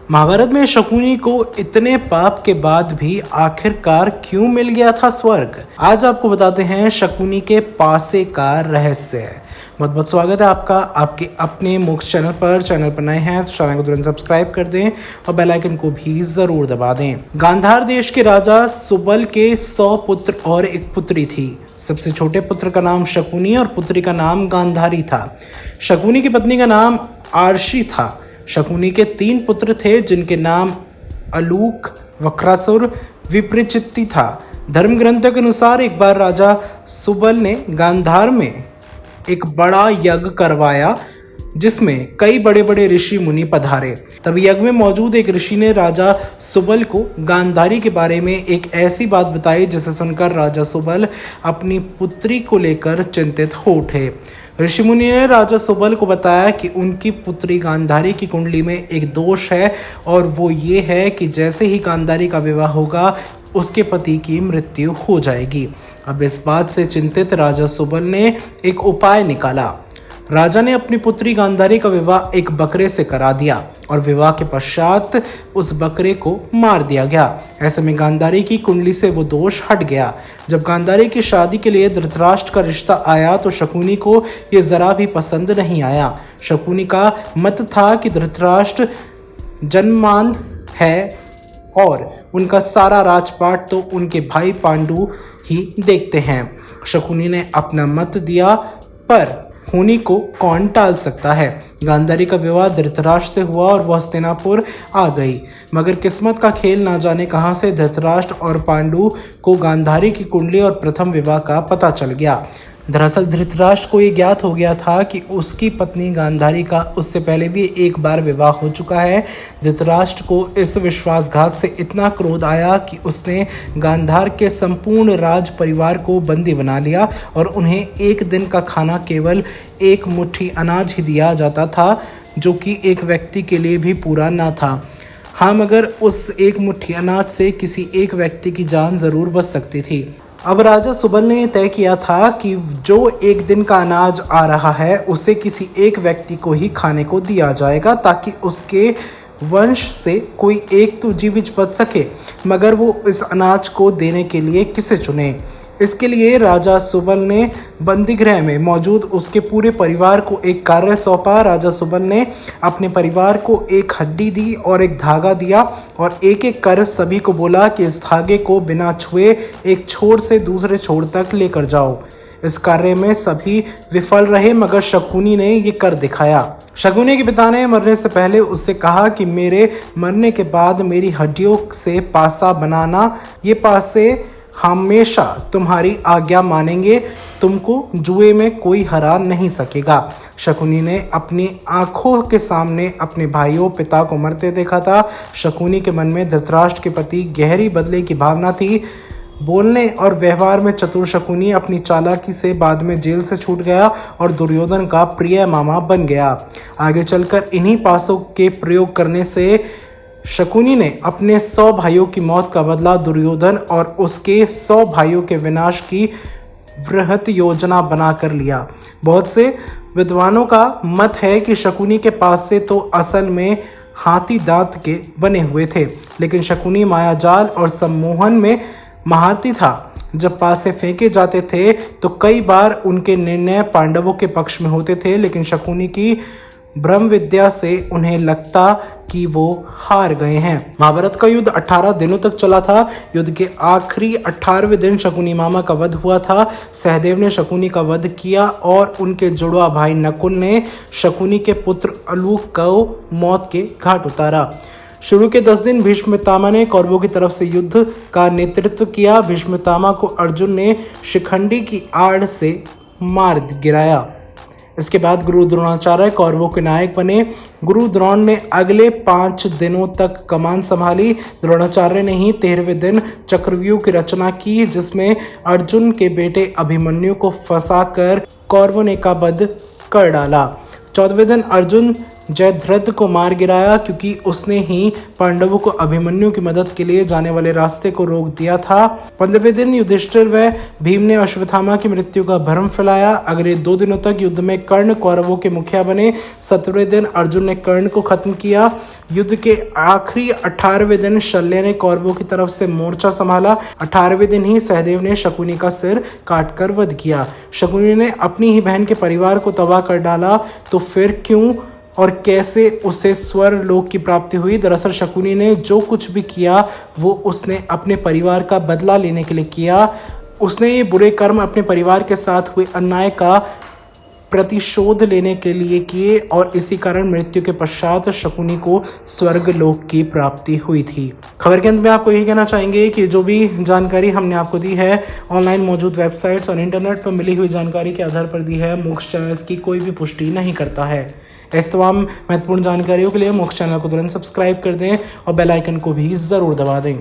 महाभारत में शकुनी को इतने पाप के बाद भी आखिरकार क्यों मिल गया था स्वर्ग। आज आपको बताते हैं शकुनी के पासे का रहस्य। बहुत बहुत स्वागत है आपका आपके अपने मुख्य चैनल पर नए हैं तो चैनल को तुरंत सब्सक्राइब कर दें और बेल आइकन को भी जरूर दबा दें। गांधार देश के राजा सुबल के 100 पुत्र और एक पुत्री थी। सबसे छोटे पुत्र का नाम शकुनी और पुत्री का नाम गांधारी था। शकुनी की पत्नी का नाम आरशी था। शकुनी के 3 पुत्र थे जिनके नाम अलूक, वक्रासुर, विप्रचित्ति था। धर्म ग्रंथों के अनुसार एक बार राजा सुबल ने गांधार में एक बड़ा यज्ञ करवाया जिसमें कई बड़े बड़े ऋषि मुनि पधारे। तब यज्ञ में मौजूद एक ऋषि ने राजा सुबल को गांधारी के बारे में एक ऐसी बात बताई जिसे सुनकर राजा सुबल अपनी पुत्री को लेकर चिंतित हो उठे। ऋषि मुनि ने राजा सुबल को बताया कि उनकी पुत्री गांधारी की कुंडली में एक दोष है और वो ये है कि जैसे ही गांधारी का विवाह होगा उसके पति की मृत्यु हो जाएगी। अब इस बात से चिंतित राजा सुबल ने एक उपाय निकाला। राजा ने अपनी पुत्री गांधारी का विवाह एक बकरे से करा दिया और विवाह के पश्चात उस बकरे को मार दिया गया। ऐसे में गांधारी की कुंडली से वो दोष हट गया। जब गांधारी की शादी के लिए धृतराष्ट्र का रिश्ता आया तो शकुनी को ये जरा भी पसंद नहीं आया। शकुनी का मत था कि धृतराष्ट्र जन्मांध है और उनका सारा राजपाट तो उनके भाई पांडु ही देखते हैं। शकुनी ने अपना मत दिया पर होनी को कौन टाल सकता है। गांधारी का विवाह धृतराष्ट्र से हुआ और वह हस्तिनापुर आ गई। मगर किस्मत का खेल ना जाने कहां से धृतराष्ट्र और पांडु को गांधारी की कुंडली और प्रथम विवाह का पता चल गया। दरअसल धृतराष्ट्र को ये ज्ञात हो गया था कि उसकी पत्नी गांधारी का उससे पहले भी एक बार विवाह हो चुका है। धृतराष्ट्र को इस विश्वासघात से इतना क्रोध आया कि उसने गांधार के संपूर्ण राज परिवार को बंदी बना लिया और उन्हें एक दिन का खाना केवल एक मुट्ठी अनाज ही दिया जाता था जो कि एक व्यक्ति के लिए भी पूरा ना था। हाँ, मगर उस एक मुट्ठी अनाज से किसी एक व्यक्ति की जान जरूर बच सकती थी। अब राजा सुबल ने तय किया था कि जो एक दिन का अनाज आ रहा है उसे किसी एक व्यक्ति को ही खाने को दिया जाएगा ताकि उसके वंश से कोई एक तो जीवित बच सके। मगर वो इस अनाज को देने के लिए किसे चुने। इसके लिए राजा सुबल ने बंदीगृह में मौजूद उसके पूरे परिवार को एक कार्य सौंपा। राजा सुबल ने अपने परिवार को एक हड्डी दी और एक धागा दिया और एक एक कर सभी को बोला कि इस धागे को बिना छुए एक छोर से दूसरे छोर तक लेकर जाओ। इस कार्य में सभी विफल रहे मगर शकुनी ने ये कर दिखाया। शकुनी के पिता ने मरने से पहले उससे कहा कि मेरे मरने के बाद मेरी हड्डियों से पासा बनाना। ये पासे हमेशा तुम्हारी आज्ञा मानेंगे। तुमको जुए में कोई हरा नहीं सकेगा। शकुनी ने अपनी आंखों के सामने अपने भाइयों पिता को मरते देखा था। शकुनी के मन में धृतराष्ट्र के प्रति गहरी बदले की भावना थी। बोलने और व्यवहार में चतुर शकुनी अपनी चालाकी से बाद में जेल से छूट गया और दुर्योधन का प्रिय मामा बन गया। आगे चलकर इन्हीं पासों के प्रयोग करने से शकुनी ने अपने 100 भाइयों की मौत का बदला दुर्योधन और उसके 100 भाइयों के विनाश की वृहत योजना बना कर लिया। बहुत से विद्वानों का मत है कि शकुनी के पास से तो असल में हाथी दांत के बने हुए थे, लेकिन शकुनी मायाजाल और सम्मोहन में महारथी था। जब पासे फेंके जाते थे तो कई बार उनके निर्णय पांडवों के पक्ष में होते थे, लेकिन शकुनी की ब्रह्म विद्या से उन्हें लगता कि वो हार गए हैं। महाभारत का युद्ध 18 दिनों तक चला था। युद्ध के आखिरी 18वें दिन शकुनी मामा का वध हुआ था। सहदेव ने शकुनी का वध किया और उनके जुड़वा भाई नकुल ने शकुनी के पुत्र अलूक को मौत के घाट उतारा। शुरू के 10 दिन भीष्म पितामह ने कौरवों की तरफ से युद्ध का नेतृत्व किया। भीष्म पितामह को अर्जुन ने शिखंडी की आड़ से मार गिराया। इसके बाद गुरु द्रोणाचार्य कौरवों के नायक बने। गुरु द्रोण ने अगले 5 दिनों तक कमान संभाली। द्रोणाचार्य ने ही 13वें दिन चक्रव्यूह की रचना की जिसमें अर्जुन के बेटे अभिमन्यु को फंसाकर कौरवों ने का वध कर डाला। 14वें दिन अर्जुन जयद्रथ को मार गिराया, क्योंकि उसने ही पांडवों को अभिमन्यु की मदद के लिए जाने वाले रास्ते को रोक दिया था। 15वें दिन युधिष्ठिर व भीम ने अश्वत्थामा की मृत्यु का भ्रम फैलाया। अगले 2 दिनों तक युद्ध में कर्ण कौरवों के मुखिया बने। 17वें दिन अर्जुन ने कर्ण को खत्म किया। युद्ध के आखिरी 18वें दिन शल्य ने कौरवों की तरफ से मोर्चा संभाला। 18वें दिन ही सहदेव ने शकुनी का सिर काटकर वध किया। शकुनी ने अपनी ही बहन के परिवार को तबाह कर डाला, तो फिर क्यों और कैसे उसे स्वर्ग लोक की प्राप्ति हुई? दरअसल शकुनी ने जो कुछ भी किया वो उसने अपने परिवार का बदला लेने के लिए किया। उसने ये बुरे कर्म अपने परिवार के साथ हुए अन्याय का प्रतिशोध लेने के लिए किए और इसी कारण मृत्यु के पश्चात शकुनी को स्वर्ग लोक की प्राप्ति हुई थी। खबर के अंत में आपको यही कहना चाहेंगे कि जो भी जानकारी हमने आपको दी है ऑनलाइन मौजूद वेबसाइट्स और इंटरनेट पर मिली हुई जानकारी के आधार पर दी है। मोक्ष चैनल इसकी कोई भी पुष्टि नहीं करता है। इस तमाम महत्वपूर्ण जानकारियों के लिए मोक्ष चैनल को तुरंत सब्सक्राइब कर दें और बेल आइकन को भी ज़रूर दबा दें।